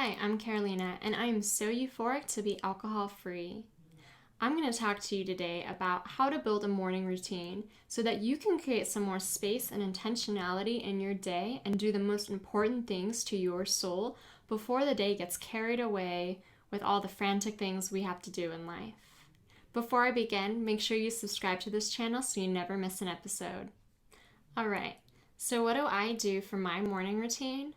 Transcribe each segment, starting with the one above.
Hi, I'm Carolina, and I am so euphoric to be alcohol free. I'm going to talk to you today about how to build a morning routine so that you can create some more space and intentionality in your day and do the most important things to your soul before the day gets carried away with all the frantic things we have to do in life. Before I begin, make sure you subscribe to this channel so you never miss an episode. Alright, so what do I do for my morning routine?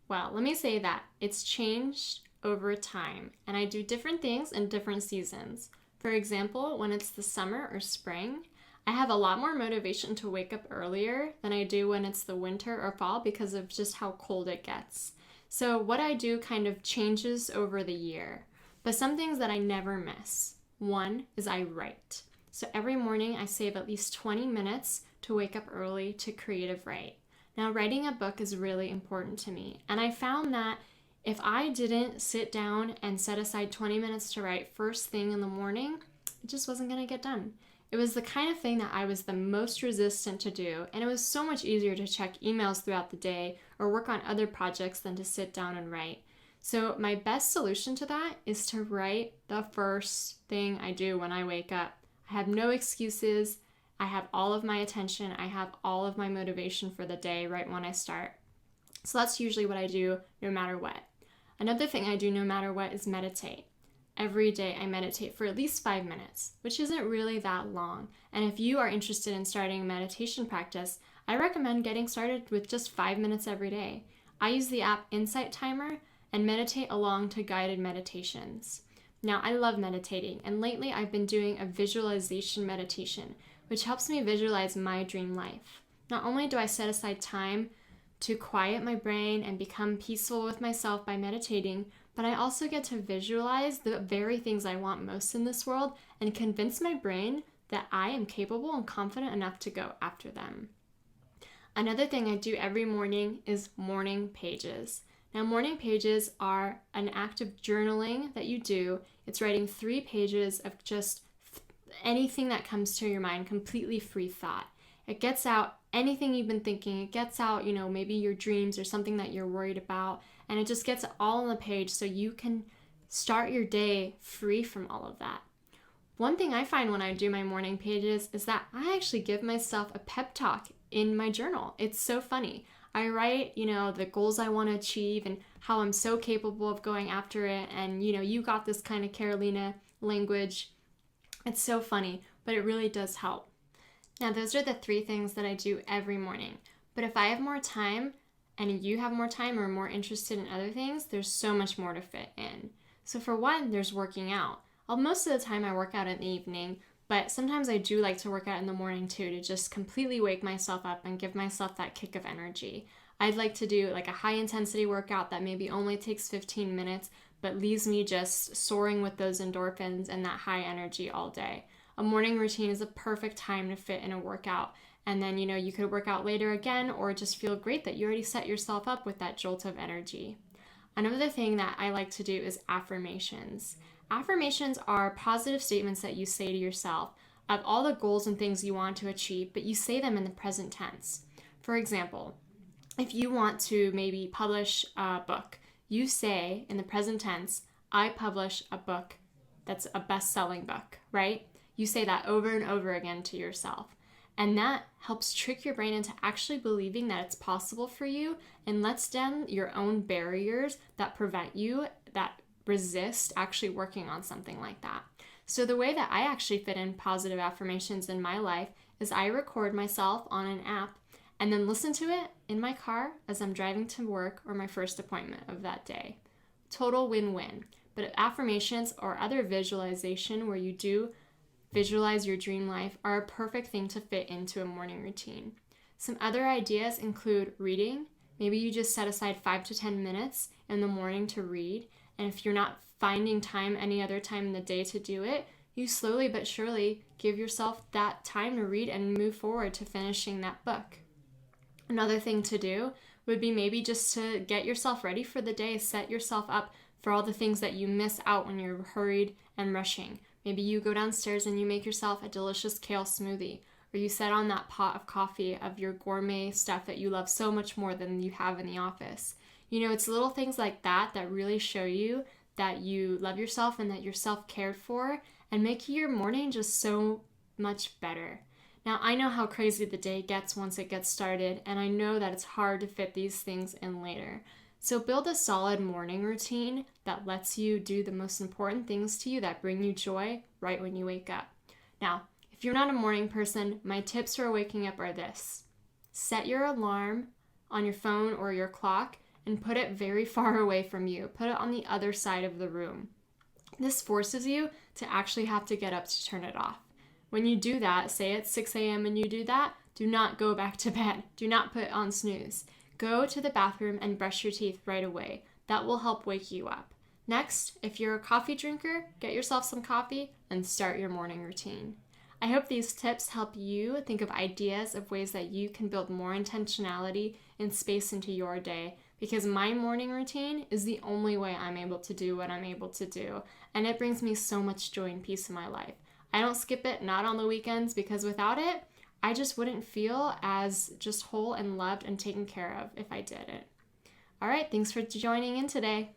Well, let me say that it's changed over time, and I do different things in different seasons. For example, when it's the summer or spring, I have a lot more motivation to wake up earlier than I do when it's the winter or fall because of just how cold it gets. So what I do kind of changes over the year, but some things that I never miss. One is I write. So every morning I save at least 20 minutes to wake up early to creative write. Now, writing a book is really important to me, and I found that if I didn't sit down and set aside 20 minutes to write first thing in the morning, it just wasn't going to get done. It was the kind of thing that I was the most resistant to do, and it was so much easier to check emails throughout the day or work on other projects than to sit down and write. So my best solution to that is to write the first thing I do when I wake up. I have no excuses. I have all of my attention. I have all of my motivation for the day right when I start. So that's usually what I do no matter what. Another thing I do no matter what is meditate. Every day I meditate for at least 5 minutes, which isn't really that long. And if you are interested in starting a meditation practice, I recommend getting started with just 5 minutes every day. I use the app Insight Timer and meditate along to guided meditations. Now, I love meditating, and lately I've been doing a visualization meditation, which helps me visualize my dream life. Not only do I set aside time to quiet my brain and become peaceful with myself by meditating, but I also get to visualize the very things I want most in this world and convince my brain that I am capable and confident enough to go after them. Another thing I do every morning is morning pages. Now, morning pages are an act of journaling that you do. It's writing 3 pages of just anything that comes to your mind, completely free thought. It gets out anything you've been thinking. It gets out, maybe your dreams or something that you're worried about, and it just gets it all on the page so you can start your day free from all of that. One thing I find when I do my morning pages is that I actually give myself a pep talk in my journal. It's so funny. I write, the goals I want to achieve and how I'm so capable of going after it, and, you got this kind of Carolina language. It's so funny, but it really does help. Now, those are the 3 things that I do every morning. But if I have more time and you have more time or are more interested in other things, there's so much more to fit in. So for one, there's working out. Most of the time I work out in the evening, but sometimes I do like to work out in the morning too, to just completely wake myself up and give myself that kick of energy. I'd like to do like a high intensity workout that maybe only takes 15 minutes, but leaves me just soaring with those endorphins and that high energy all day. A morning routine is a perfect time to fit in a workout. And then, you could work out later again or just feel great that you already set yourself up with that jolt of energy. Another thing that I like to do is affirmations. Affirmations are positive statements that you say to yourself of all the goals and things you want to achieve, but you say them in the present tense. For example, if you want to maybe publish a book, you say in the present tense, I publish a book that's a best-selling book, right? You say that over and over again to yourself. And that helps trick your brain into actually believing that it's possible for you and lets down your own barriers that prevent you, that resist actually working on something like that. So the way that I actually fit in positive affirmations in my life is I record myself on an app and then listen to it in my car as I'm driving to work or my first appointment of that day. Total win-win. But affirmations or other visualization where you do visualize your dream life are a perfect thing to fit into a morning routine. Some other ideas include reading. Maybe you just set aside 5 to 10 minutes in the morning to read. And if you're not finding time any other time in the day to do it, you slowly but surely give yourself that time to read and move forward to finishing that book. Another thing to do would be maybe just to get yourself ready for the day, set yourself up for all the things that you miss out when you're hurried and rushing. Maybe you go downstairs and you make yourself a delicious kale smoothie, or you set on that pot of coffee of your gourmet stuff that you love so much more than you have in the office. You know, it's little things like that that really show you that you love yourself and that you're self-cared for and make your morning just so much better. Now, I know how crazy the day gets once it gets started, and I know that it's hard to fit these things in later. So build a solid morning routine that lets you do the most important things to you that bring you joy right when you wake up. Now, if you're not a morning person, my tips for waking up are this. Set your alarm on your phone or your clock and put it very far away from you. Put it on the other side of the room. This forces you to actually have to get up to turn it off. When you do that, say it's 6 a.m. and you do that, do not go back to bed. Do not put on snooze. Go to the bathroom and brush your teeth right away. That will help wake you up. Next, if you're a coffee drinker, get yourself some coffee and start your morning routine. I hope these tips help you think of ideas of ways that you can build more intentionality and space into your day, because my morning routine is the only way I'm able to do what I'm able to do, and it brings me so much joy and peace in my life. I don't skip it, not on the weekends, because without it, I just wouldn't feel as just whole and loved and taken care of if I did it. All right, thanks for joining in today.